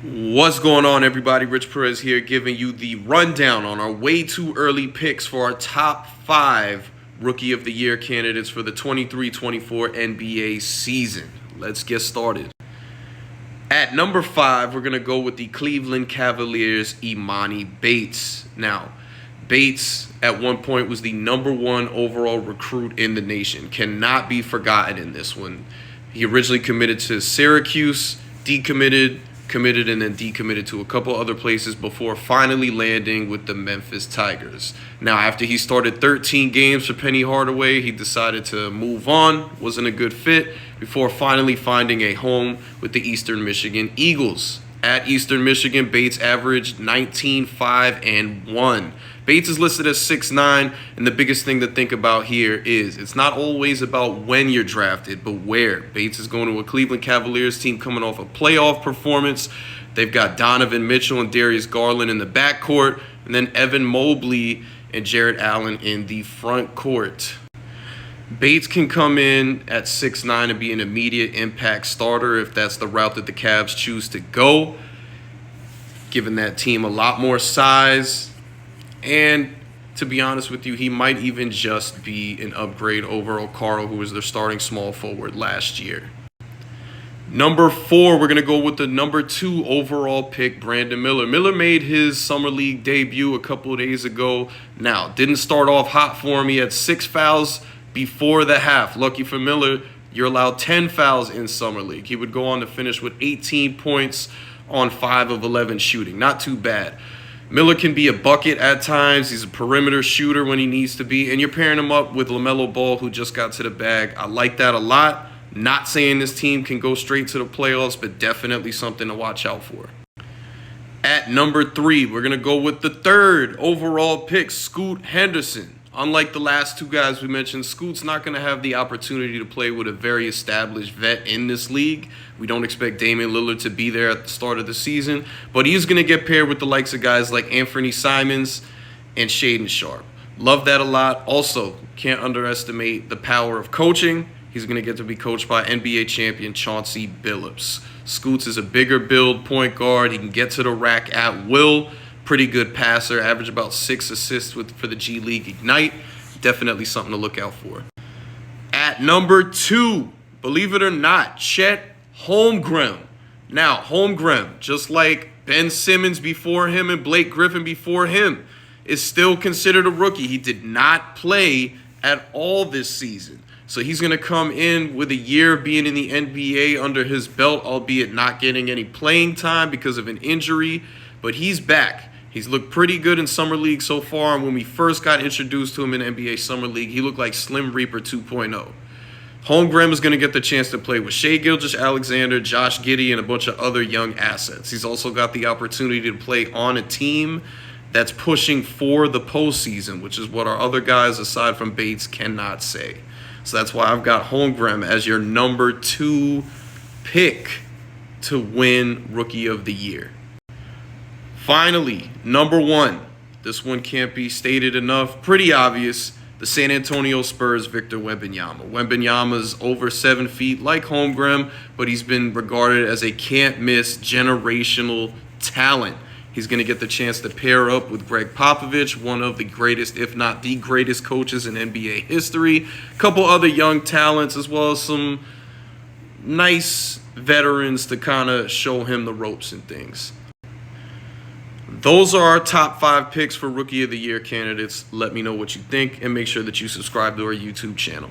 What's going on, everybody? Rich Perez here, giving you the rundown on our way too early picks for our top 5 Rookie of the Year candidates for the 23-24 NBA season. Let's get started. At number 5, we're going to go with the Cleveland Cavaliers' Emoni Bates. Now, Bates at one point was the number 1 overall recruit in the nation. Cannot be forgotten in this one. He originally committed to Syracuse, decommitted, committed, and then decommitted to a couple other places before finally landing with the Memphis Tigers. Now, after he started 13 games for Penny Hardaway, he decided to move on. Wasn't a good fit before finally finding a home with the Eastern Michigan Eagles. At Eastern Michigan, Bates averaged 19, 5, and 1. Bates is listed as 6'9", and the biggest thing to think about here is it's not always about when you're drafted, but where. Bates is going to a Cleveland Cavaliers team coming off a playoff performance. They've got Donovan Mitchell and Darius Garland in the backcourt, and then Evan Mobley and Jarrett Allen in the front court. Bates can come in at 6'9" and be an immediate impact starter if that's the route that the Cavs choose to go, giving that team a lot more size. And to be honest with you, he might even just be an upgrade over Okaro, who was their starting small forward last year. Number 4, we're going to go with the number 2 overall pick, Brandon Miller. Miller made his Summer League debut a couple of days ago. Now, didn't start off hot for him. He had 6 fouls before the half. Lucky for Miller, you're allowed 10 fouls in Summer League. He would go on to finish with 18 points on 5 of 11 shooting. Not too bad. Miller can be a bucket at times. He's a perimeter shooter when he needs to be. And you're pairing him up with LaMelo Ball, who just got to the bag. I like that a lot. Not saying this team can go straight to the playoffs, but definitely something to watch out for. At number 3, we're going to go with the 3rd overall pick, Scoot Henderson. Unlike the last 2 guys we mentioned, Scoot's not going to have the opportunity to play with a very established vet in this league. We don't expect Damian Lillard to be there at the start of the season, but he's going to get paired with the likes of guys like Anthony Simons and Shaedon Sharpe. Love that a lot. Also, can't underestimate the power of coaching. He's going to get to be coached by NBA champion Chauncey Billups. Scoots is a bigger build point guard. He can get to the rack at will. Pretty good passer, average about 6 assists for the G League Ignite. Definitely something to look out for. At number 2, believe it or not, Chet Holmgren. Now, Holmgren, just like Ben Simmons before him and Blake Griffin before him, is still considered a rookie. He did not play at all this season. So he's going to come in with a year of being in the NBA under his belt, albeit not getting any playing time because of an injury. But he's back. He's looked pretty good in Summer League so far, and when we first got introduced to him in NBA Summer League, he looked like Slim Reaper 2.0. Holmgren is going to get the chance to play with Shai Gilgeous-Alexander, Josh Giddey, and a bunch of other young assets. He's also got the opportunity to play on a team that's pushing for the postseason, which is what our other guys, aside from Bates, cannot say. So that's why I've got Holmgren as your number 2 pick to win Rookie of the Year. Finally, number 1. This one can't be stated enough. Pretty obvious. The San Antonio Spurs' Victor Wembanyama. Wembanyama's over 7 feet like Holmgren, but he's been regarded as a can't-miss generational talent. He's going to get the chance to pair up with Greg Popovich, one of the greatest, if not the greatest coaches in NBA history. A couple other young talents, as well as some nice veterans to kind of show him the ropes and things. Those are our top 5 picks for Rookie of the Year candidates. Let me know what you think, and make sure that you subscribe to our YouTube channel.